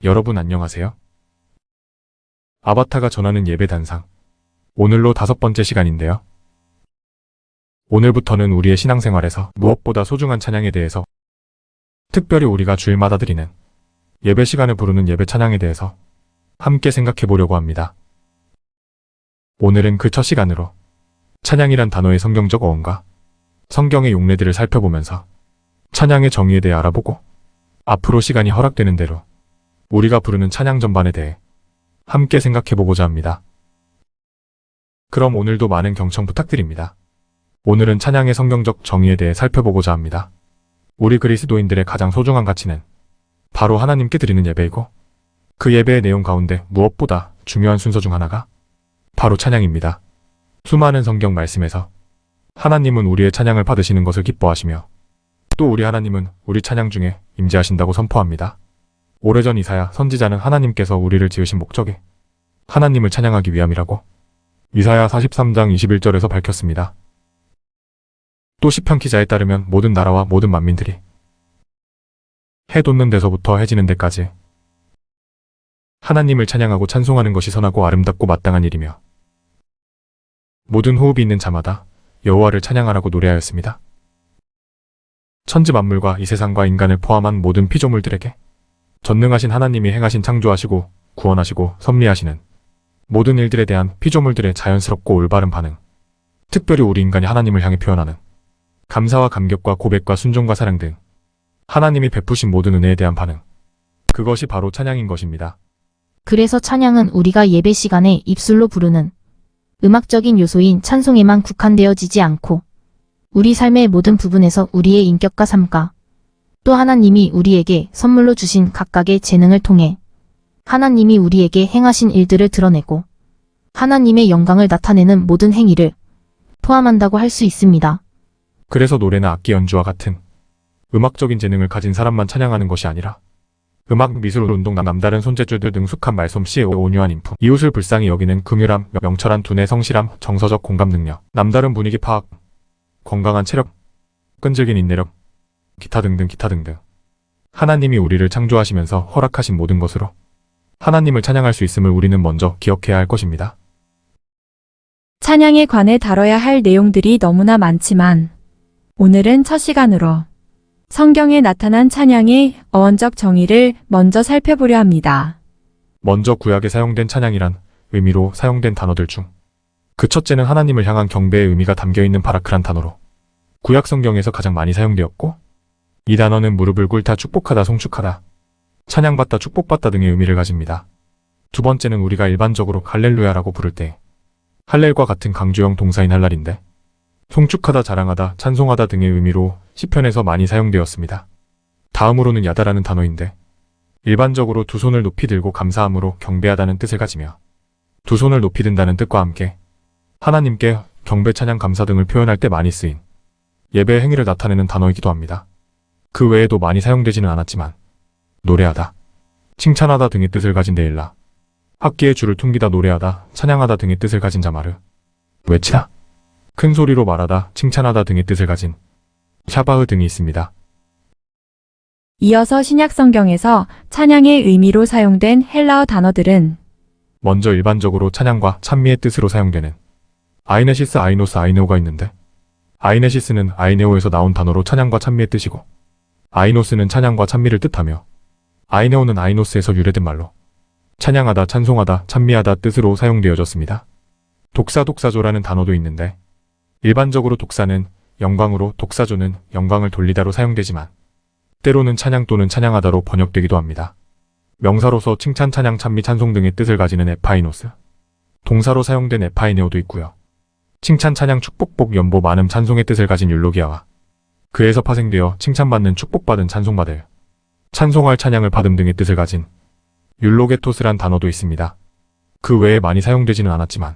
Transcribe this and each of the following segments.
여러분 안녕하세요. 아바타가 전하는 예배 단상. 오늘로 5번째 시간인데요. 오늘부터는 우리의 신앙생활에서 무엇보다 소중한 찬양에 대해서, 특별히 우리가 주일마다 드리는 예배 시간을 부르는 예배 찬양에 대해서 함께 생각해 보려고 합니다. 오늘은 그 첫 시간으로 찬양이란 단어의 성경적 어원과 성경의 용례들을 살펴보면서 찬양의 정의에 대해 알아보고 앞으로 시간이 허락되는 대로 우리가 부르는 찬양 전반에 대해 함께 생각해보고자 합니다. 그럼 오늘도 많은 경청 부탁드립니다. 오늘은 찬양의 성경적 정의에 대해 살펴보고자 합니다. 우리 그리스도인들의 가장 소중한 가치는 바로 하나님께 드리는 예배이고, 그 예배의 내용 가운데 무엇보다 중요한 순서 중 하나가 바로 찬양입니다. 수많은 성경 말씀에서 하나님은 우리의 찬양을 받으시는 것을 기뻐하시며, 또 우리 하나님은 우리 찬양 중에 임재하신다고 선포합니다. 오래전 이사야 선지자는 하나님께서 우리를 지으신 목적이 하나님을 찬양하기 위함이라고 이사야 43장 21절에서 밝혔습니다. 또 시편 기자에 따르면 모든 나라와 모든 만민들이 해 돋는 데서부터 해 지는 데까지 하나님을 찬양하고 찬송하는 것이 선하고 아름답고 마땅한 일이며, 모든 호흡이 있는 자마다 여호와를 찬양하라고 노래하였습니다. 천지 만물과 이 세상과 인간을 포함한 모든 피조물들에게 전능하신 하나님이 행하신 창조하시고 구원하시고 섭리하시는 모든 일들에 대한 피조물들의 자연스럽고 올바른 반응, 특별히 우리 인간이 하나님을 향해 표현하는 감사와 감격과 고백과 순종과 사랑 등 하나님이 베푸신 모든 은혜에 대한 반응, 그것이 바로 찬양인 것입니다. 그래서 찬양은 우리가 예배 시간에 입술로 부르는 음악적인 요소인 찬송에만 국한되어지지 않고 우리 삶의 모든 부분에서 우리의 인격과 삶과 또 하나님이 우리에게 선물로 주신 각각의 재능을 통해 하나님이 우리에게 행하신 일들을 드러내고 하나님의 영광을 나타내는 모든 행위를 포함한다고 할 수 있습니다. 그래서 노래나 악기 연주와 같은 음악적인 재능을 가진 사람만 찬양하는 것이 아니라 음악, 미술, 운동, 남다른 손재주들 등 숙한 말솜씨, 온유한 인품, 이웃을 불쌍히 여기는 긍휼함, 명철한 두뇌 성실함, 정서적 공감 능력, 남다른 분위기 파악, 건강한 체력, 끈질긴 인내력, 기타 등등 하나님이 우리를 창조하시면서 허락하신 모든 것으로 하나님을 찬양할 수 있음을 우리는 먼저 기억해야 할 것입니다. 찬양에 관해 다뤄야 할 내용들이 너무나 많지만 오늘은 첫 시간으로 성경에 나타난 찬양의 어원적 정의를 먼저 살펴보려 합니다. 먼저 구약에 사용된 찬양이란 의미로 사용된 단어들 중 그 첫째는 하나님을 향한 경배의 의미가 담겨있는 바라크란 단어로 구약 성경에서 가장 많이 사용되었고, 이 단어는 무릎을 꿇다, 축복하다, 송축하다, 찬양받다, 축복받다 등의 의미를 가집니다. 두 번째는 우리가 일반적으로 할렐루야라고 부를 때 할렐과 같은 강조형 동사인 할랄인데, 송축하다, 자랑하다, 찬송하다 등의 의미로 시편에서 많이 사용되었습니다. 다음으로는 야다라는 단어인데, 일반적으로 두 손을 높이 들고 감사함으로 경배하다는 뜻을 가지며, 두 손을 높이 든다는 뜻과 함께 하나님께 경배, 찬양, 감사 등을 표현할 때 많이 쓰인 예배의 행위를 나타내는 단어이기도 합니다. 그 외에도 많이 사용되지는 않았지만 노래하다, 칭찬하다 등의 뜻을 가진 데일라, 학기의 줄을 퉁기다, 노래하다, 찬양하다 등의 뜻을 가진 자마르, 외치다, 큰 소리로 말하다, 칭찬하다 등의 뜻을 가진 샤바흐 등이 있습니다. 이어서 신약 성경에서 찬양의 의미로 사용된 헬라어 단어들은 먼저 일반적으로 찬양과 찬미의 뜻으로 사용되는 아이네시스, 아이노스, 아이네오가 있는데, 아이네시스는 아이네오에서 나온 단어로 찬양과 찬미의 뜻이고, 아이노스는 찬양과 찬미를 뜻하며, 아이네오는 아이노스에서 유래된 말로 찬양하다, 찬송하다, 찬미하다 뜻으로 사용되어졌습니다. 독사조라는 단어도 있는데, 일반적으로 독사는 영광으로, 독사조는 영광을 돌리다로 사용되지만 때로는 찬양 또는 찬양하다로 번역되기도 합니다. 명사로서 칭찬, 찬양, 찬미, 찬송 등의 뜻을 가지는 에파이노스, 동사로 사용된 에파이네오도 있고요. 칭찬, 찬양, 축복, 복, 연보, 많음, 찬송의 뜻을 가진 율로기아와 그에서 파생되어 칭찬받는, 축복받은, 찬송받을, 찬송할, 찬양을 받음 등의 뜻을 가진 율로게토스란 단어도 있습니다. 그 외에 많이 사용되지는 않았지만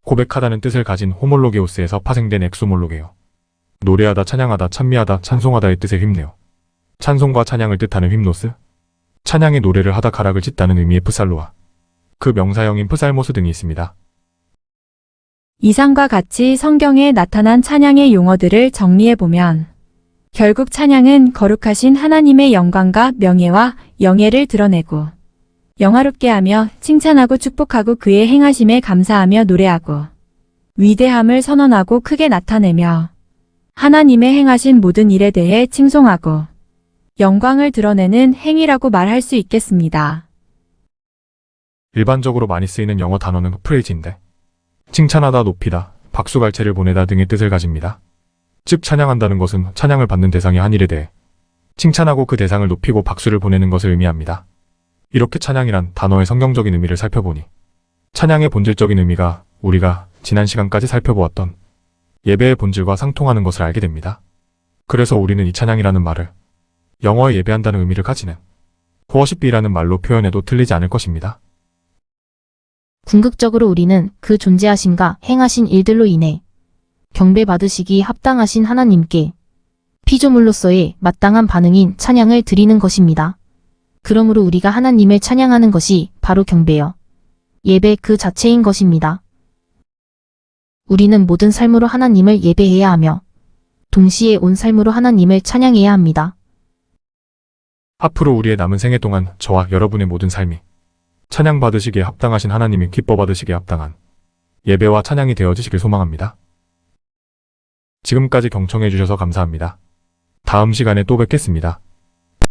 고백하다는 뜻을 가진 호몰로게오스에서 파생된 엑소몰로게오, 노래하다, 찬양하다, 찬미하다, 찬송하다의 뜻의 휄네오, 찬송과 찬양을 뜻하는 휄노스, 찬양의 노래를 하다 가락을 짓다는 의미의 프살로와 그 명사형인 프살모스 등이 있습니다. 이상과 같이 성경에 나타난 찬양의 용어들을 정리해보면 결국 찬양은 거룩하신 하나님의 영광과 명예와 영예를 드러내고 영화롭게 하며 칭찬하고 축복하고 그의 행하심에 감사하며 노래하고 위대함을 선언하고 크게 나타내며 하나님의 행하신 모든 일에 대해 칭송하고 영광을 드러내는 행위라고 말할 수 있겠습니다. 일반적으로 많이 쓰이는 영어 단어는 프레이즈인데 칭찬하다, 높이다, 박수갈채를 보내다 등의 뜻을 가집니다. 즉 찬양한다는 것은 찬양을 받는 대상이 한 일에 대해 칭찬하고 그 대상을 높이고 박수를 보내는 것을 의미합니다. 이렇게 찬양이란 단어의 성경적인 의미를 살펴보니 찬양의 본질적인 의미가 우리가 지난 시간까지 살펴보았던 예배의 본질과 상통하는 것을 알게 됩니다. 그래서 우리는 이 찬양이라는 말을 영어에 예배한다는 의미를 가지는 worship이라는 말로 표현해도 틀리지 않을 것입니다. 궁극적으로 우리는 그 존재하심과 행하신 일들로 인해 경배받으시기 합당하신 하나님께 피조물로서의 마땅한 반응인 찬양을 드리는 것입니다. 그러므로 우리가 하나님을 찬양하는 것이 바로 경배여 예배 그 자체인 것입니다. 우리는 모든 삶으로 하나님을 예배해야 하며 동시에 온 삶으로 하나님을 찬양해야 합니다. 앞으로 우리의 남은 생애 동안 저와 여러분의 모든 삶이 찬양받으시기에 합당하신 하나님이 기뻐받으시기에 합당한 예배와 찬양이 되어지시길 소망합니다. 지금까지 경청해 주셔서 감사합니다. 다음 시간에 또 뵙겠습니다.